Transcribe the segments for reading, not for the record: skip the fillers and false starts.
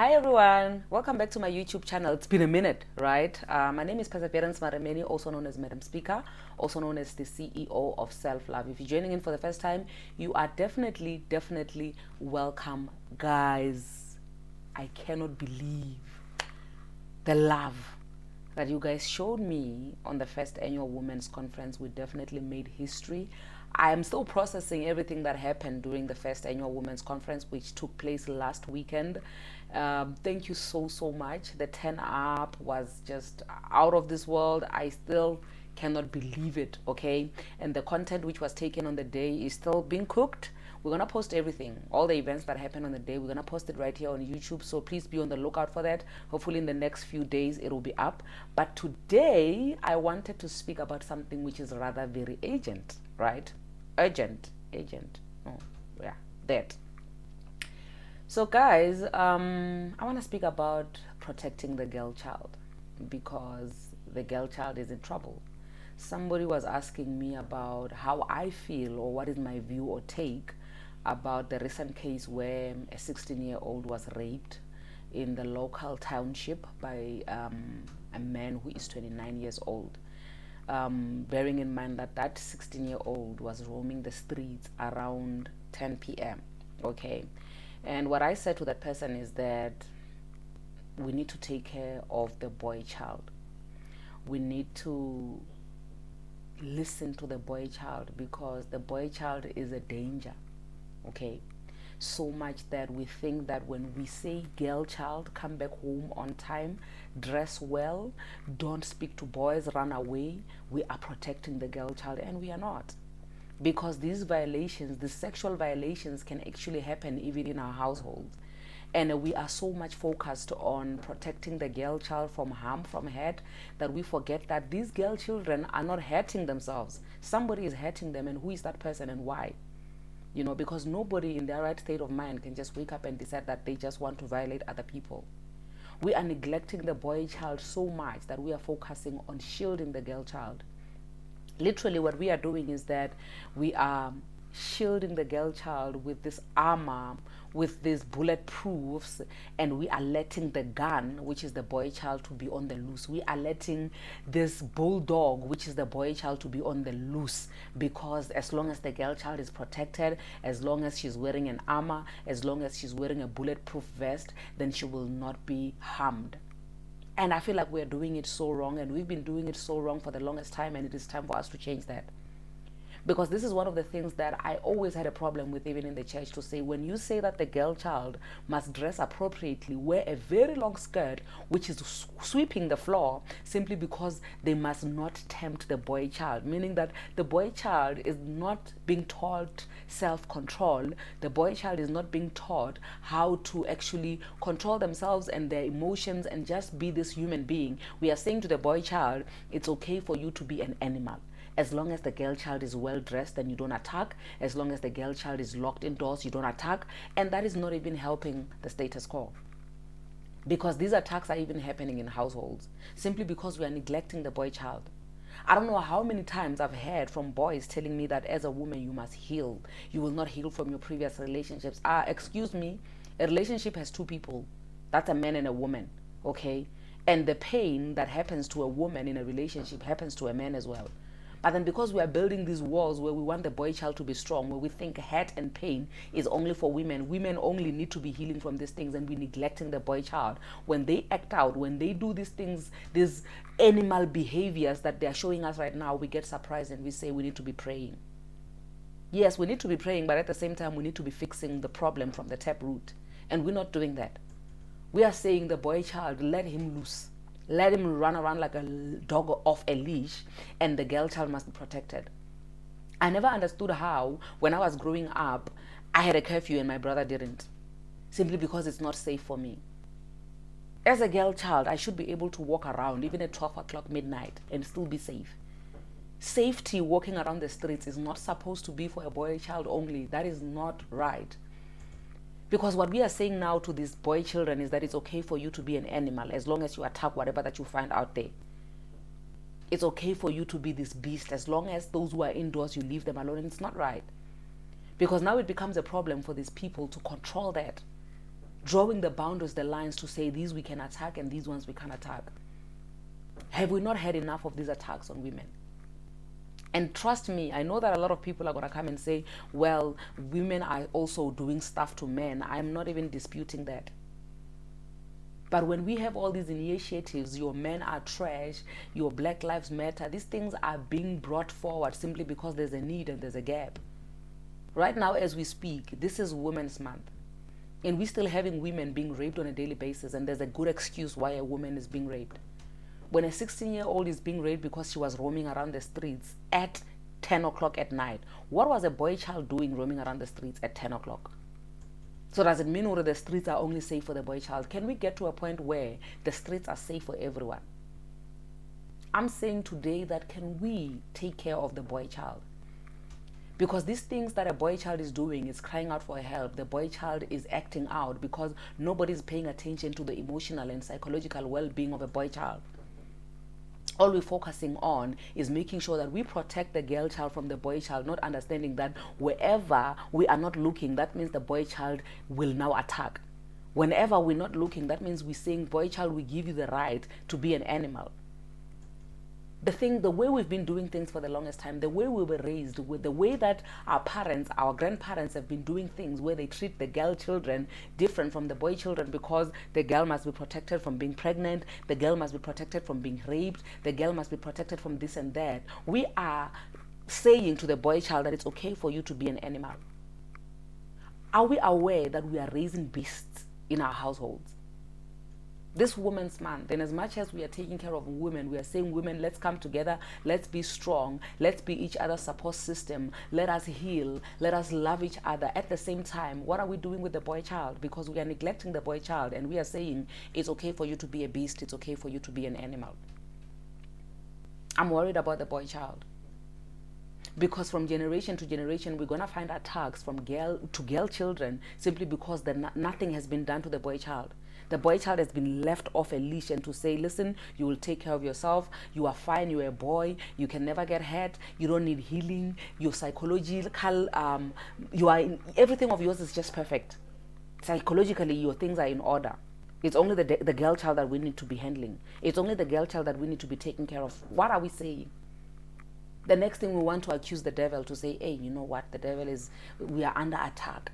Hi everyone, welcome back to my YouTube channel. It's been a minute, right? My name is Perseverance Maremeni, also known as Madam Speaker, also known as the CEO of Self Love. If you're joining in for the first time, you are definitely welcome, guys. I cannot believe the love that you guys showed me on the first annual Women's Conference. We definitely made history. I am still processing everything that happened during the first annual Women's Conference, which took place last weekend. Thank you so much. The turn up was just out of this world. I still cannot believe it, okay? And the content which was taken on the day is still being cooked. We're gonna post everything, all the events that happened on the day. We're gonna post it right here on YouTube, so please be on the lookout for that. Hopefully in the next few days it will be up. But today I wanted to speak about something which is rather very urgent, right? Urgent. Oh, yeah, that. So guys, I want to speak about protecting the girl child, because the girl child is in trouble. Somebody was asking me about how I feel or what is my view or take about the recent case where a 16-year-old was raped in the local township by a man who is 29 years old. Bearing in mind that that 16-year-old was roaming the streets around 10 p.m. Okay, and what I said to that person is that we need to take care of the boy child. We need to listen to the boy child, because the boy child is a danger, okay? So much that we think that when we say girl child, come back home on time, dress well, don't speak to boys, run away, we are protecting the girl child, and we are not. Because these violations, the sexual violations, can actually happen even in our households. And we are so much focused on protecting the girl child from harm, from hurt, that we forget that these girl children are not hurting themselves. Somebody is hurting them, and who is that person and why? You know, because nobody in their right state of mind can just wake up and decide that they just want to violate other people. We are neglecting the boy child so much that we are focusing on shielding the girl child. Literally what we are doing is that we are shielding the girl child with this armor, with these bulletproofs, and we are letting the gun, which is the boy child, to be on the loose. We are letting this bulldog, which is the boy child, to be on the loose, because as long as the girl child is protected, as long as she's wearing an armor, as long as she's wearing a bulletproof vest, then she will not be harmed. And I feel like we're doing it so wrong, and we've been doing it so wrong for the longest time, and it is time for us to change that. Because this is one of the things that I always had a problem with, even in the church, to say, when you say that the girl child must dress appropriately, wear a very long skirt which is sweeping the floor, simply because they must not tempt the boy child, meaning that the boy child is not being taught self-control. The boy child is not being taught how to actually control themselves and their emotions and just be this human being. We are saying to the boy child, it's okay for you to be an animal. As long as the girl child is well dressed, then you don't attack. As long as the girl child is locked indoors, you don't attack. And that is not even helping the status quo. Because these attacks are even happening in households, simply because we are neglecting the boy child. I don't know how many times I've heard from boys telling me that as a woman you must heal. You will not heal from your previous relationships. Excuse me, a relationship has two people. That's a man and a woman, okay? And the pain that happens to a woman in a relationship happens to a man as well. But then, because we are building these walls where we want the boy child to be strong, where we think hurt and pain is only for women, women only need to be healing from these things, and we're neglecting the boy child. When they act out, when they do these things, these animal behaviors that they're showing us right now, we get surprised and we say we need to be praying. Yes, we need to be praying, but at the same time, we need to be fixing the problem from the taproot. And we're not doing that. We are saying the boy child, let him loose. Let him run around like a dog off a leash, and the girl child must be protected. I never understood how, when I was growing up, I had a curfew and my brother didn't, simply because it's not safe for me. As a girl child, I should be able to walk around even at 12 o'clock midnight and still be safe. Safety walking around the streets is not supposed to be for a boy child only. That is not right. Because what we are saying now to these boy children is that it's okay for you to be an animal as long as you attack whatever that you find out there. It's okay for you to be this beast as long as those who are indoors, you leave them alone. And it's not right. Because now it becomes a problem for these people to control that. drawing the boundaries, the lines to say these we can attack and these ones we can't attack. Have we not had enough of these attacks on women? And trust me, I know that a lot of people are going to come and say, well, women are also doing stuff to men. I'm not even disputing that. But when we have all these initiatives, your men are trash, your Black Lives Matter, these things are being brought forward simply because there's a need and there's a gap. Right now, as we speak, this is Women's Month. And we're still having women being raped on a daily basis, and there's a good excuse why a woman is being raped. When a 16-year-old is being raped because she was roaming around the streets at 10 o'clock at night, what was a boy child doing roaming around the streets at 10 o'clock? So does it mean that the streets are only safe for the boy child? Can we get to a point where the streets are safe for everyone? I'm saying today that can we take care of the boy child? Because these things that a boy child is doing is crying out for help. The boy child is acting out because nobody's paying attention to the emotional and psychological well-being of a boy child. All we're focusing on is making sure that we protect the girl child from the boy child, not understanding that wherever we are not looking, that means the boy child will now attack. Whenever we're not looking, that means we're saying, boy child, we give you the right to be an animal. The way we've been doing things for the longest time, the way we were raised, with the way that our parents, our grandparents have been doing things where they treat the girl children different from the boy children because the girl must be protected from being pregnant, the girl must be protected from being raped, the girl must be protected from this and that. We are saying to the boy child that it's okay for you to be an animal. Are we aware that we are raising beasts in our households? This Women's Month, and as much as we are taking care of women, we are saying, women, let's come together, let's be strong, let's be each other's support system, let us heal, let us love each other. At the same time, what are we doing with the boy child? Because we are neglecting the boy child, and we are saying, it's okay for you to be a beast, it's okay for you to be an animal. I'm worried about the boy child. Because from generation to generation, we're going to find attacks from girl to girl children simply because nothing has been done to the boy child. The boy child has been left off a leash and to say, listen, you will take care of yourself. You are fine. You're a boy. You can never get hurt. You don't need healing. Your psychological, everything of yours is just perfect. Psychologically, your things are in order. It's only the girl child that we need to be handling. It's only the girl child that we need to be taking care of. What are we saying? The next thing we want to accuse the devil to say, hey, you know what? The devil we are under attack.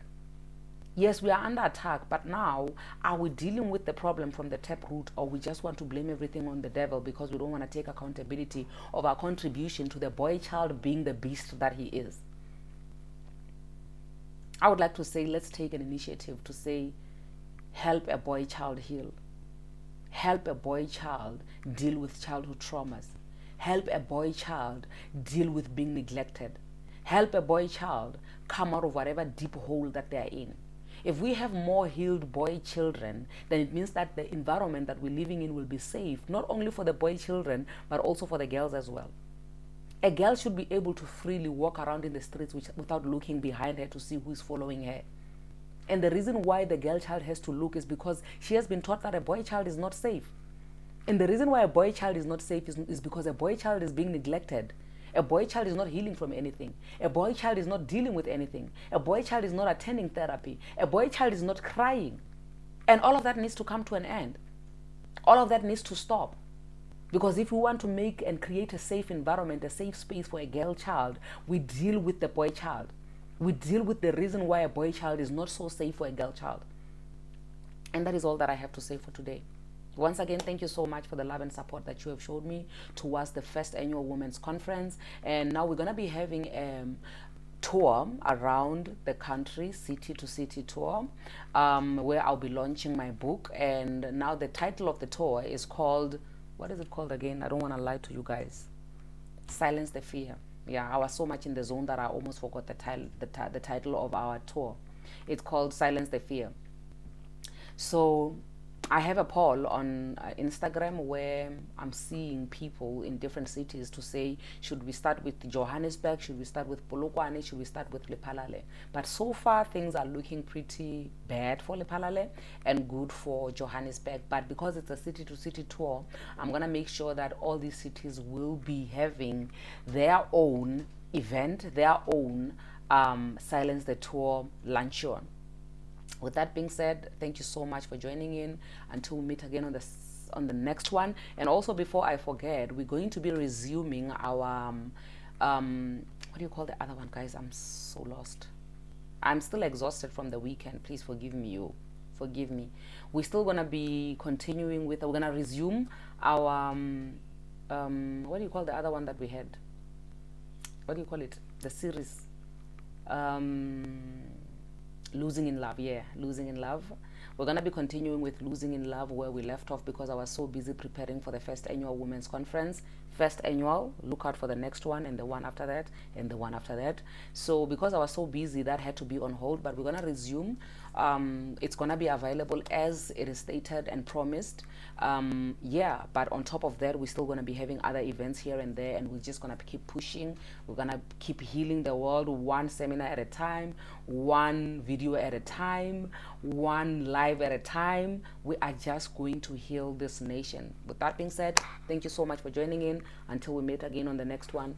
Yes, we are under attack, but now are we dealing with the problem from the taproot, or we just want to blame everything on the devil because we don't want to take accountability of our contribution to the boy child being the beast that he is? I would like to say, let's take an initiative to say, help a boy child heal. Help a boy child deal with childhood traumas. Help a boy child deal with being neglected. Help a boy child come out of whatever deep hole that they are in. If we have more healed boy children, then it means that the environment that we're living in will be safe, not only for the boy children, but also for the girls as well. A girl should be able to freely walk around in the streets without looking behind her to see who is following her. And the reason why the girl child has to look is because she has been taught that a boy child is not safe. And the reason why a boy child is not safe is because a boy child is being neglected. A boy child is not healing from anything. A boy child is not dealing with anything. A boy child is not attending therapy. A boy child is not crying. And all of that needs to come to an end. All of that needs to stop. Because if we want to make and create a safe environment, a safe space for a girl child, we deal with the boy child. We deal with the reason why a boy child is not so safe for a girl child. And that is all that I have to say for today. Once again, thank you so much for the love and support that you have showed me towards the first annual Women's Conference. And now we're going to be having a tour around the country, city to city tour, where I'll be launching my book. And now the title of the tour is called, what is it called again? I don't want to lie to you guys. Silence the Fear. Yeah, I was so much in the zone that I almost forgot the title of our tour. It's called Silence the Fear. So I have a poll on Instagram where I'm seeing people in different cities to say, should we start with Johannesburg? Should we start with Polokwane? Should we start with Lephalale? But so far, things are looking pretty bad for Lephalale and good for Johannesburg. But because it's a city-to-city tour, I'm going to make sure that all these cities will be having their own event, their own Silence the Tour luncheon. With that being said, thank you so much for joining in. Until we meet again on the next one. And also, before I forget, we're going to be resuming our what do you call the other one, guys? I'm so lost. I'm still exhausted from the weekend. Please forgive me, you. Forgive me. We're still gonna be continuing with. We're gonna resume our what do you call the other one that we had? What do you call it? The series. Losing in Love. Yeah, Losing in Love. We're going to be continuing with Losing in Love where we left off, because I was so busy preparing for the first annual Women's Conference. First annual, look out for the next one, and the one after that, and the one after that. So because I was so busy, that had to be on hold, but we're going to resume. It's going to be available as it is stated and promised. Yeah, but on top of that, we're still going to be having other events here and there, and we're just going to keep pushing. We're going to keep healing the world, one seminar at a time, one video at a time, one live at a time. We are just going to heal this nation. With that being said, thank you so much for joining in. Until we meet again on the next one.